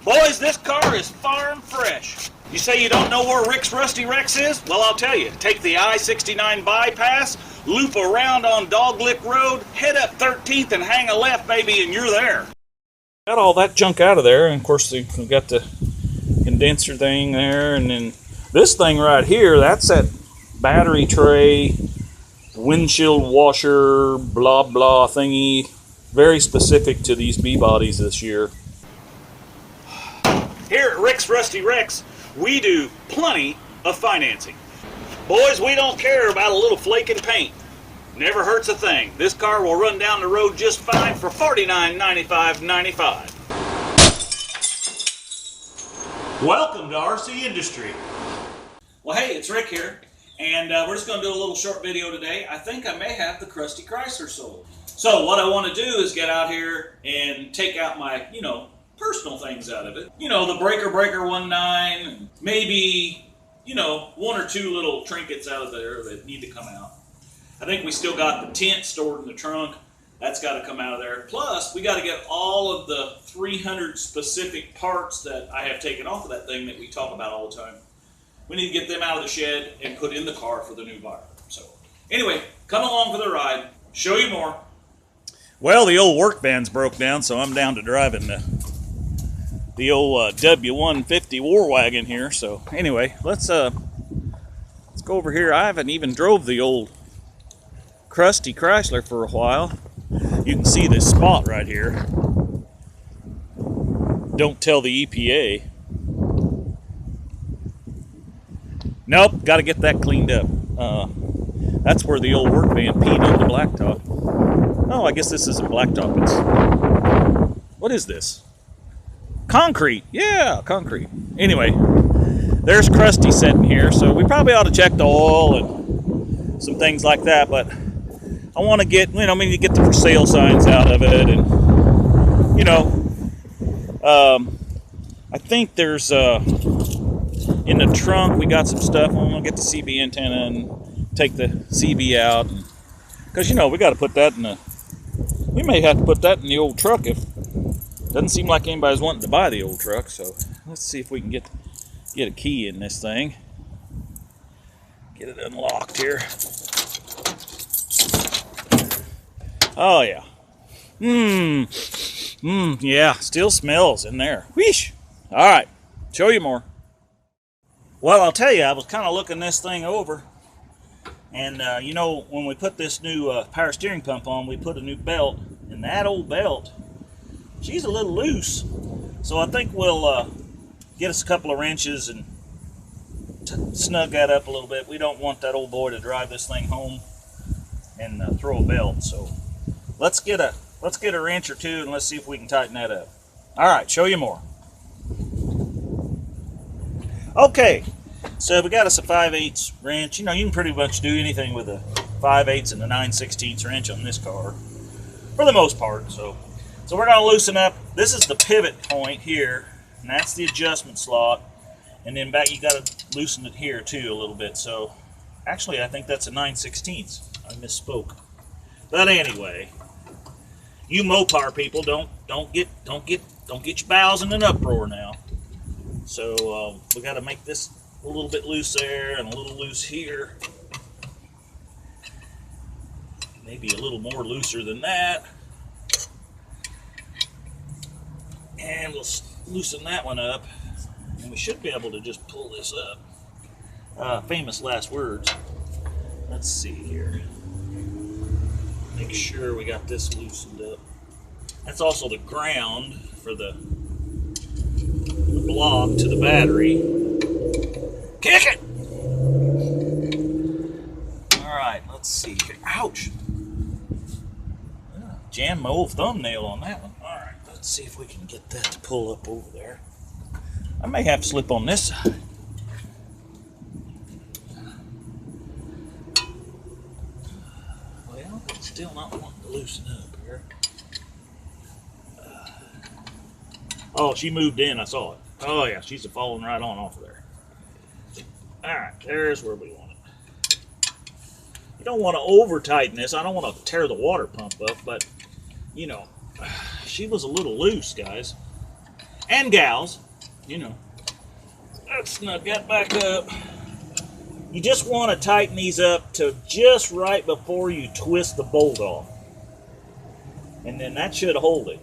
Boys, this car is farm fresh. You say you don't know where Rick's Rusty Rex is? Well, I'll tell you. Take the I-69 bypass, loop around on Doglick Road, head up 13th and hang a left, baby, and you're there. Got all that junk out of there, and of course we've got the condenser thing there, and then this thing right here, that's that battery tray, windshield washer, blah blah thingy. Very specific to these B-bodies this year. Here at Rick's Rusty Rex, we do plenty of financing. Boys, we don't care about a little flake in paint. Never hurts a thing. This car will run down the road just fine for $49.95.95. Welcome to RCindustry. Well, hey, it's Rick here, and we're just going to do a little short video today. I think I may have the CrustyChrysler sold. So what I want to do is get out here and take out my, personal things out of it. The breaker 19, and maybe, one or two little trinkets out of there that need to come out. I think we still got the tent stored in the trunk. That's got to come out of there. Plus, we got to get all of the 300 specific parts that I have taken off of that thing that we talk about all the time. We need to get them out of the shed and put in the car for the new buyer. So, anyway, come along for the ride. Show you more. Well, the old work van's broke down, so I'm down to driving the old W-150 Power Wagon here. So anyway, let's go over here. I haven't even drove the old CrustyChrysler for a while. You can see this spot right here. Don't tell the EPA. Nope, got to get that cleaned up. That's where the old work van peed on the blacktop. Oh, I guess this isn't blacktop. It's, what is this? Concrete. Yeah, concrete. Anyway, there's Crusty sitting here, so we probably ought to check the oil and some things like that, but I want to get, get the for sale signs out of it, and, I think there's, in the trunk, we got some stuff. I'm going to get the CB antenna and take the CB out, because, we got to put that in the, we may have to put that in the old truck if, doesn't seem like anybody's wanting to buy the old truck, so let's see if we can get a key in this thing. Get it unlocked here. Oh yeah. Yeah, still smells in there. Wheesh. All right, show you more. Well, I'll tell you, I was kind of looking this thing over, and when we put this new power steering pump on, we put a new belt, and that old belt, she's a little loose. So I think we'll get us a couple of wrenches and snug that up a little bit. We don't want that old boy to drive this thing home and throw a belt. So let's get a wrench or two and let's see if we can tighten that up. All right, show you more. Okay, so we got us a 5/8 wrench. You can pretty much do anything with a 5/8 and a 9/16 wrench on this car, for the most part. So we're going to loosen up. This is the pivot point here, and that's the adjustment slot. And then back, you got to loosen it here too a little bit. So actually, I think that's a 9/16. I misspoke. But anyway, you Mopar people, don't get your bowels in an uproar now. So we got to make this a little bit loose there and a little loose here. Maybe a little more looser than that. And we'll loosen that one up, and we should be able to just pull this up. Famous last words. Let's see here. Make sure we got this loosened up. That's also the ground for the block to the battery. Kick it! Alright, let's see here. Ouch! Jammed my old thumbnail on that one. Alright, let's see if we can get that to pull up over there. I may have to slip on this side. Well, it's still not wanting to loosen up here. Oh, she moved in, I saw it. Oh yeah, she's falling right on off of there. Alright, there's where we want it. You don't want to over tighten this. I don't want to tear the water pump up, but she was a little loose, guys. and gals, you know. Let's snug that back up. You just want to tighten these up to just right before you twist the bolt off. And then that should hold it.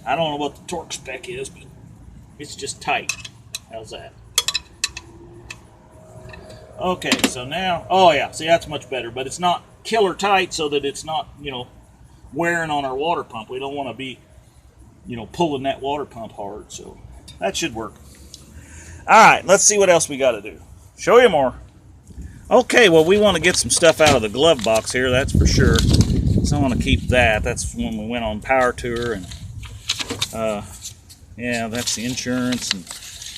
I don't know what the torque spec is, but it's just tight. How's that? Okay, so now, oh yeah, see, that's much better, but it's not killer tight so that it's not, you know, wearing on our water pump. We don't want to be, you know, pulling that water pump hard, so that should work. All right, let's see what else we got to do. Show you more. Okay, well, we want to get some stuff out of the glove box here, that's for sure. So I want to keep that. That's when we went on power tour, and yeah, that's the insurance, and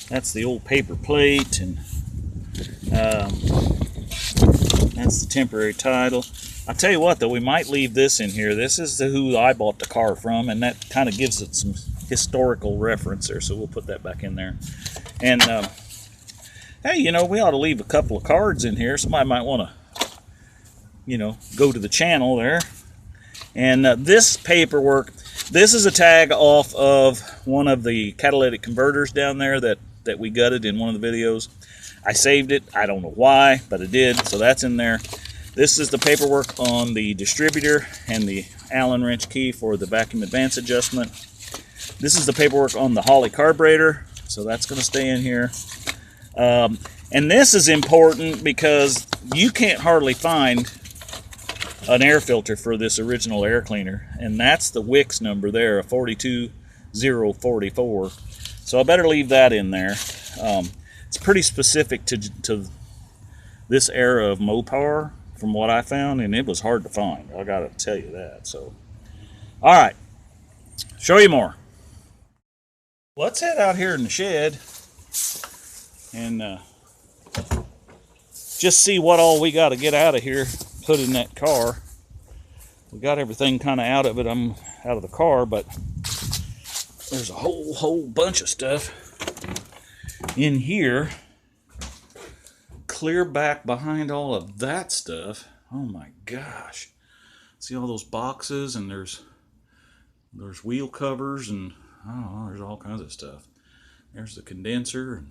that's the old paper plate, and that's the temporary title. I'll tell you what, though, we might leave this in here. This is who I bought the car from, and that kind of gives it some historical reference there, so we'll put that back in there. And hey, you know, we ought to leave a couple of cards in here. Somebody might want to, you know, go to the channel there. And this paperwork, this is a tag off of one of the catalytic converters down there that we gutted in one of the videos. I saved it. I don't know why, but I did, so that's in there. This is the paperwork on the distributor and the Allen wrench key for the vacuum advance adjustment. This is the paperwork on the Holley carburetor, so that's going to stay in here. And this is important because you can't hardly find an air filter for this original air cleaner, and that's the Wix number there, a 42044. So I better leave that in there. It's pretty specific to this era of Mopar, from what I found, and it was hard to find. I gotta tell you that. So, all right, show you more. Let's head out here in the shed and just see what all we got to get out of here, put in that car. We got everything kind of out of it. I'm out of the car, but there's a whole bunch of stuff in here. Clear back behind all of that stuff. Oh my gosh. See all those boxes, and there's wheel covers, and I don't know, there's all kinds of stuff. There's the condenser, and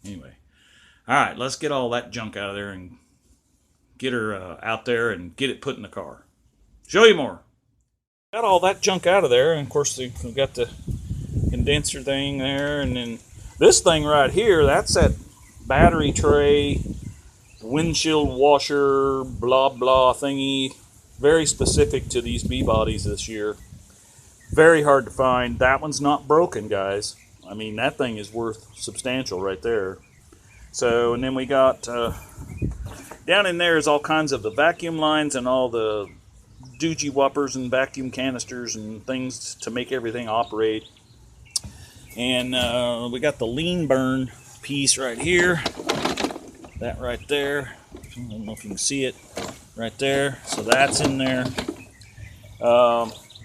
anyway. All right, let's get all that junk out of there and get her out there and get it put in the car. Show you more. Got all that junk out of there, and of course we've got the condenser thing there, and then this thing right here, that's that battery tray, windshield washer, blah blah thingy. Very specific to these B-bodies this year. Very hard to find. That one's not broken, guys. I mean, that thing is worth substantial right there. So, and then we got down in there is all kinds of the vacuum lines and all the doogie whoppers and vacuum canisters and things to make everything operate. And we got the lean burn piece right here. That right there. I don't know if you can see it right there. So that's in there.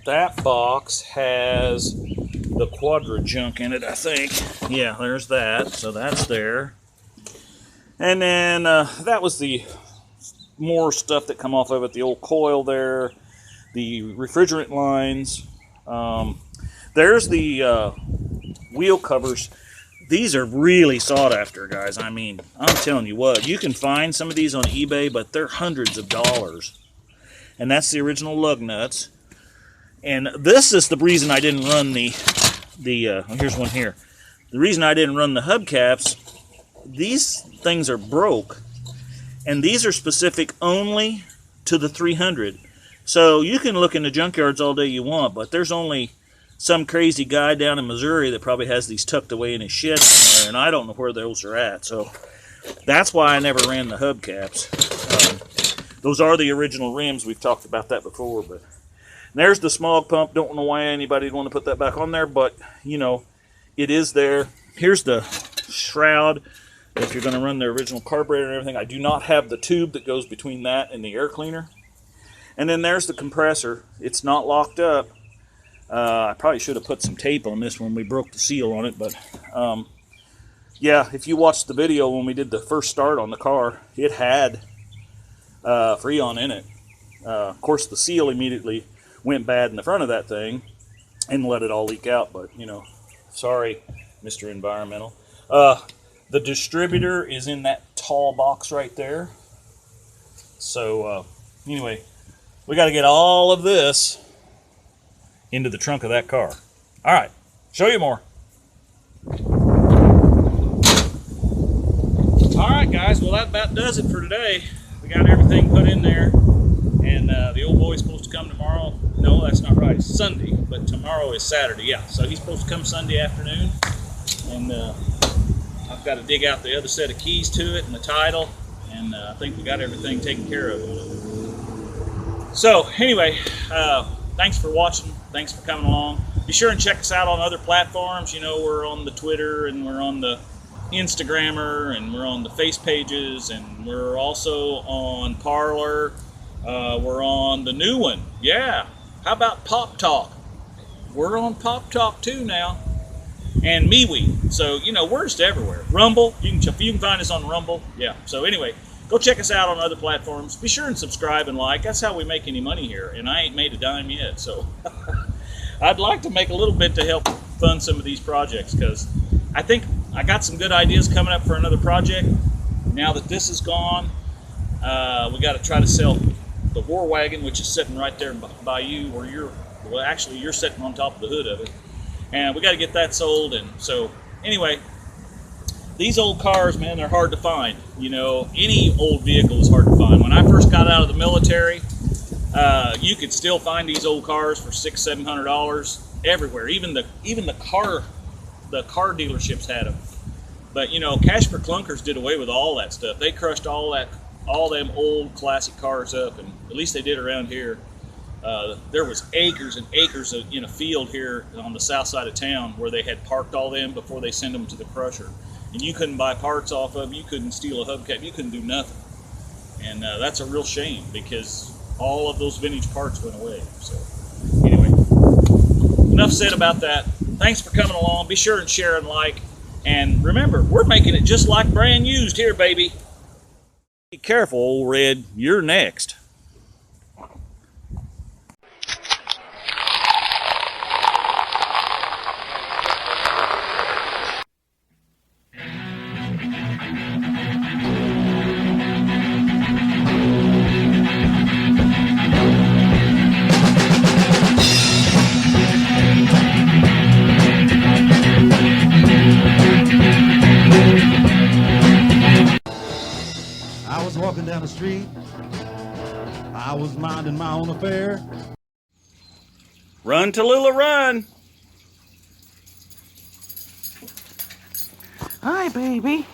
That box has the Quadra junk in it, I think. Yeah, there's that. So that's there. And then that was the more stuff that come off of it. The old coil there. The refrigerant lines. There's the wheel covers. These are really sought after, guys. I mean, I'm telling you what, you can find some of these on eBay, but they're hundreds of dollars. And that's the original lug nuts. And this is the reason I didn't run here's one here. The reason I didn't run the hubcaps, these things are broke. And these are specific only to the 300. So you can look in the junkyards all day you want, but there's only some crazy guy down in Missouri that probably has these tucked away in his shed somewhere, and I don't know where those are at. So that's why I never ran the hubcaps. Those are the original rims. We've talked about that before. But there's the smog pump. Don't know why anybody would want to put that back on there, but you know, it is there. Here's the shroud. If you're going to run the original carburetor and everything, I do not have the tube that goes between that and the air cleaner. And then there's the compressor. It's not locked up. I probably should have put some tape on this when we broke the seal on it, but yeah, if you watched the video when we did the first start on the car, it had Freon in it. Of course, the seal immediately went bad in the front of that thing, and let it all leak out. But, you know, sorry, Mr. Environmental. The distributor is in that tall box right there. So, anyway, we got to get all of this into the trunk of that car. All right, show you more. All right, guys, well, that about does it for today. We got everything put in there, and the old boy's supposed to come tomorrow. No, that's not right. It's Sunday, but tomorrow is Saturday. Yeah, so he's supposed to come Sunday afternoon, and I've got to dig out the other set of keys to it and the title, and I think we got everything taken care of. So anyway, thanks for watching. Thanks for coming along. Be sure and check us out on other platforms. You know, we're on the Twitter, and we're on the Instagrammer, and we're on the face pages, and we're also on Parler. We're on the new one. Yeah. How about Pop Talk? We're on Pop Talk too now. And MeWe. So, you know, we're just everywhere. Rumble. You can find us on Rumble. Yeah. So anyway, go check us out on other platforms. Be sure and subscribe and like. That's how we make any money here. And I ain't made a dime yet. So I'd like to make a little bit to help fund some of these projects, because I think I got some good ideas coming up for another project. Now that this is gone, we got to try to sell the War Wagon, which is sitting right there by you, where you're sitting on top of the hood of it. And we got to get that sold. And so anyway, these old cars, man, they're hard to find. You know, any old vehicle is hard to find. When I first got out of the military, you could still find these old cars for $600-700 everywhere. Even the car dealerships had them. But you know, Cash for Clunkers did away with all that stuff. They crushed all them old classic cars up, and at least they did around here. There was acres and acres in a field here on the south side of town where they had parked all them before they sent them to the crusher. And you couldn't buy parts off of them, you couldn't steal a hubcap, you couldn't do nothing. And that's a real shame, because all of those vintage parts went away. So anyway, enough said about that. Thanks for coming along. Be sure and share and like. And remember, we're making it just like brand used here, baby. Be careful, old Red. You're next. I was walking down the street, I was minding my own affair. Run, Tallulah, run! Hi, baby.